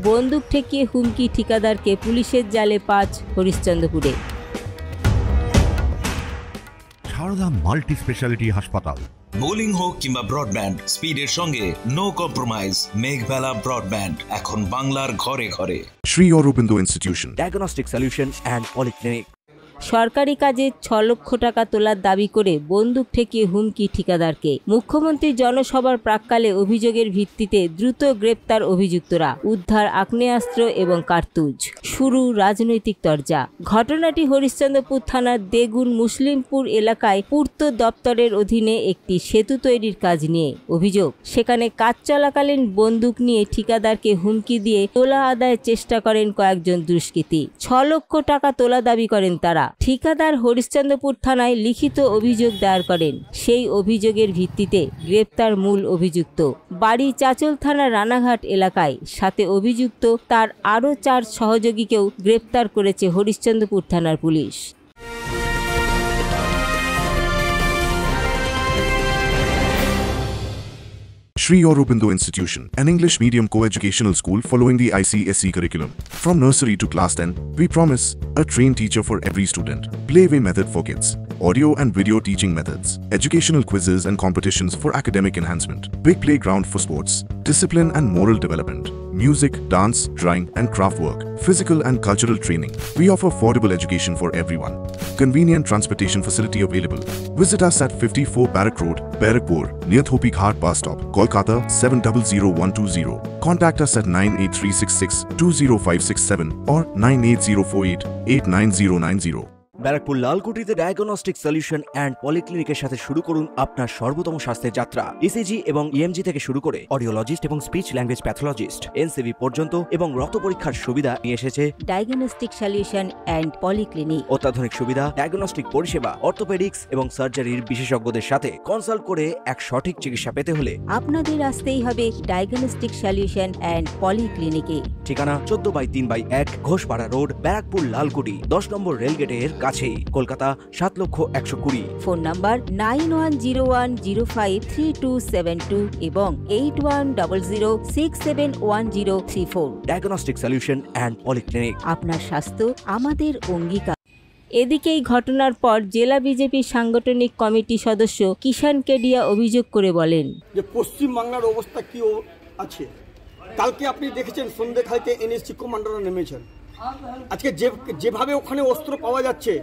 বন্দুক ঠেকিয়ে হুমকি ঠিকাদারকে, পুলিশের জালে 5 হরিশ্চন্দ্রপুরে। সারদা মাল্টি স্পেশালিটি হাসপাতাল। বোলিং হোক কিংবা ব্রডব্যান্ড, স্পিডের সঙ্গে নো কম্প্রোমাইজ। মেঘবেলা ব্রডব্যান্ড এখন বাংলার ঘরে ঘরে। Shri Aurobindo institution, diagnostic solution and polyclinic. সরকারি কাজে 6 লক্ষ টাকা তোলার দাবি করে বন্দুক ঠেকিয়ে হুমকি ঠিকাদারকে। মুখ্যমন্ত্রী জনসভার প্রাক্কালে অভিযোগের ভিত্তিতে দ্রুত গ্রেপ্তার অভিযুক্তরা, উদ্ধার আগ্নেয়াস্ত্র এবং কার্তুজ, শুরু রাজনৈতিক তরজা। ঘটনাটি হরিশ্চন্দ্রপুর থানার দেগুন মুসলিমপুর এলাকায় পূর্ত দপ্তরের অধীনে একটি সেতু তৈরির কাজ নিয়ে। অভিযোগ, সেখানে কাজ চলাকালীন বন্দুক নিয়ে ঠিকাদারকে হুমকি দিয়ে তোলা আদায়ের চেষ্টা করেন কয়েকজন দুষ্কৃতী। 6 লক্ষ টাকা তোলা দাবি করেন তারা। ঠিকাদার হরিশ্চন্দ্রপুর থানায় লিখিত অভিযোগ দায়ের করেন। সেই অভিযোগের ভিত্তিতে গ্রেপ্তার মূল অভিযুক্ত। বাড়ি চাচল থানার রানাঘাট এলাকায়। সাথে অভিযুক্ত তার আরও 4 সহযোগীকেও গ্রেপ্তার করেছে হরিশ্চন্দ্রপুর থানার police. Sri Aurobindo Institution, an English medium co-educational school following the ICSE curriculum. From nursery to class 10, we promise a trained teacher for every student, playway method for kids, audio and video teaching methods, educational quizzes and competitions for academic enhancement, big playground for sports, discipline and moral development, music, dance, drawing and craft work, physical and cultural training. We offer affordable education for everyone. Convenient transportation facility available. Visit us at 54 Barrack Road, Barrackpur, near Thopi Ghat bus stop, Kolkata 700120. Contact us at 98366 20567 or 98048 89090. Barrackpore লালকুটিতে diagnostic solution and পলিক্লিনিকের সাথে শুরু করুন আপনার সর্বোত্তম স্বাস্থ্যের যাত্রা। ECG এবং ইএমজি থেকে শুরু করে অডিওলজিস্ট এবং স্পিচ ল্যাঙ্গুয়েজ প্যাথোলজিস্ট, এনসিভি পর্যন্ত এবং রক্ত পরীক্ষার সুবিধা নিয়ে এসেছে ডায়াগনস্টিক সলিউশন অ্যান্ড পলিক্লিনিক। অত্যাধুনিক সুবিধা, ডায়াগনস্টিক পরিষেবা, অর্থোপেডিক্স এবং সার্জারির বিশেষজ্ঞদের সাথে কনসাল্ট করে এক সঠিক চিকিৎসা পেতে হলে আপনাদের আসতেই হবে ডায়াগনস্টিক সলিউশন অ্যান্ড পলিক্লিনিকে। ঠিকানা 14/3/1 ঘোষপাড়া রোড, ব্যারাকপুর লালকুটি, 10 নম্বর রেলগেটের কাছেই, কলকাতা 7,120,000। ফোন নাম্বার 9101053272 এবং 8100671034। Diagnostic solution and polyclinic. আপনার স্বাস্থ্য আমাদের অঙ্গীকার। এদিকে এই ঘটনার পর জেলা বিজেপি সাংগঠনিক কমিটি সদস্য কিষান কেডিয়া অভিযোগ করে বলেন যে পশ্চিম বাংলার অবস্থা কি আছে। কালকে আপনি দেখেছেন সন্ধ্যেখালিতে এনএসজি কমান্ডাররা নেমেছেন। আজকে যেভাবে ওখানে অস্ত্র পাওয়া যাচ্ছে,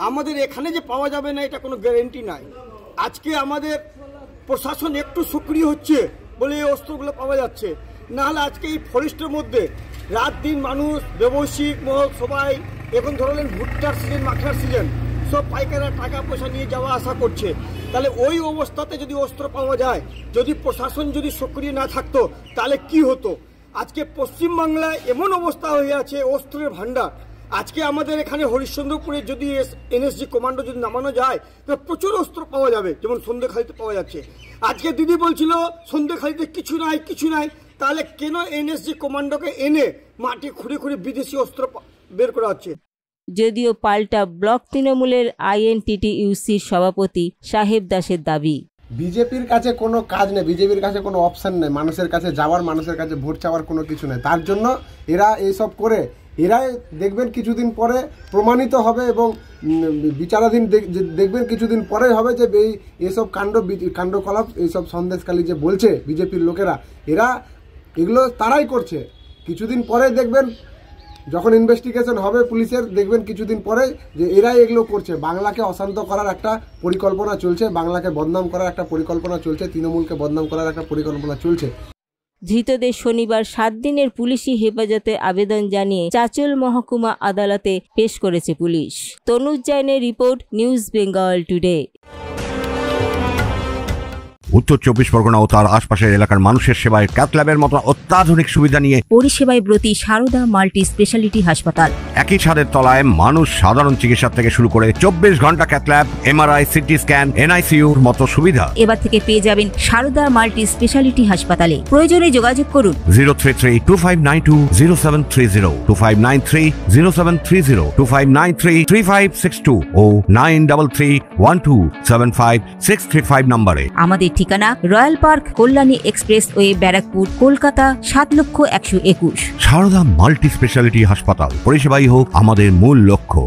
আমাদের এখানে যে পাওয়া যাবে না এটা কোনো গ্যারেন্টি নাই। আজকে আমাদের প্রশাসন একটু সক্রিয় হচ্ছে বলে এই অস্ত্রগুলো পাওয়া যাচ্ছে, নাহলে আজকে এই ফরেস্টের মধ্যে রাত দিন মানুষ, ব্যবসায়িক মহল সবাই, এখন ধরলেন ভুট্টার সিজন, মাখার সিজন, সব পাইকাররা টাকা পয়সা নিয়ে যাওয়া আসা করছে। তাহলে ওই অবস্থাতে যদি অস্ত্র পাওয়া যায়, যদি প্রশাসন যদি সক্রিয় না থাকতো তাহলে কি হতো। আজকে পশ্চিমবাংলায় এমন অবস্থা হয়ে আছে, অস্ত্রের ভান্ডার। আজকে আমাদের এখানে হরিশ্চন্দ্রপুরে যদি এনএসজি কমান্ডো যদি নামানো যায় তাহলে প্রচুর অস্ত্র পাওয়া যাবে, যেমন সন্ধ্যেখালিতে পাওয়া যাচ্ছে। আজকে দিদি বলছিল সন্ধ্যেখালিতে কিছু নাই, তাহলে কেন এনএসজি কমান্ডোকে এনে মাটি খুঁড়ে খুঁড়ে বিদেশি অস্ত্র বের করা হচ্ছে। যদিও পাল্টা ব্লক তৃণমূলের আইএনটিটিইউসির সভাপতি সাহেব দাসের দাবি, বিজেপির কাছে কোনো কাজ নেই, বিজেপির কাছে কোনো অপশন নেই, মানুষের কাছে যাওয়ার, মানুষের কাছে ভোট চাওয়ার কোনো কিছু নেই। তার জন্য এরা এইসব করে, এরাই দেখবেন কিছুদিন পরে প্রমাণিত হবে এবং বিচারাধীন দেখবেন কিছুদিন পরে হবে যে এইসব কাণ্ডকলাপ, এইসব সন্দেশকালী যে বলছে বিজেপির লোকেরা, এরা এগুলো তারাই করছে। কিছুদিন পরে দেখবেন যখন ইনভেস্টিগেশন হবে পুলিশের, দেখবেন কিছুদিন পরে যে এরাই এগুলো করছে। বাংলাকে অশান্ত করার একটা পরিকল্পনা চলছে, বাংলাকে বদনাম করার একটা পরিকল্পনা চলছে, তৃণমূলকে বদনাম করার একটা পরিকল্পনা চলছে। ধৃতদের শনিবার 7 দিনের পুলিশি হেফাজতে আবেদন জানিয়ে চাচল মহকুমা আদালতে পেশ করেছে পুলিশ। তনুজ জৈনের report, news Bengal today. Uttar 24 Pargana ও তার আশপাশের এলাকার মানুষের সেবায় ক্যাথল্যাবের মতো অত্যাধুনিক সুবিধা নিয়ে পরিষেবায় ব্রতী সারদা মাল্টি স্পেশালিটি হাসপাতাল। একই ছাদের তলায় মানুষ সাধারণ চিকিৎসা থেকে শুরু করে 24 ঘন্টা ক্যাথল্যাব, এমআরআই, সিটি স্ক্যান, এনআইসিইউর মতো সুবিধা এবার থেকে পেয়ে যাবেন সারদা মাল্টি স্পেশালিটি হাসপাতালে। প্রয়োজনে যোগাযোগ করুন 033-2592-0730, 2593-0730, 2593-3562 ও 933-1275-635 নম্বরে। আমাদের ঠিকানা royal park, Kalyani expressway, Barrackpore, Kolkata ৭,১২১,০০০। সারদা মাল্টি স্পেশালিটি হাসপাতাল, পরিষেবাই হোক আমাদের মূল লক্ষ্য।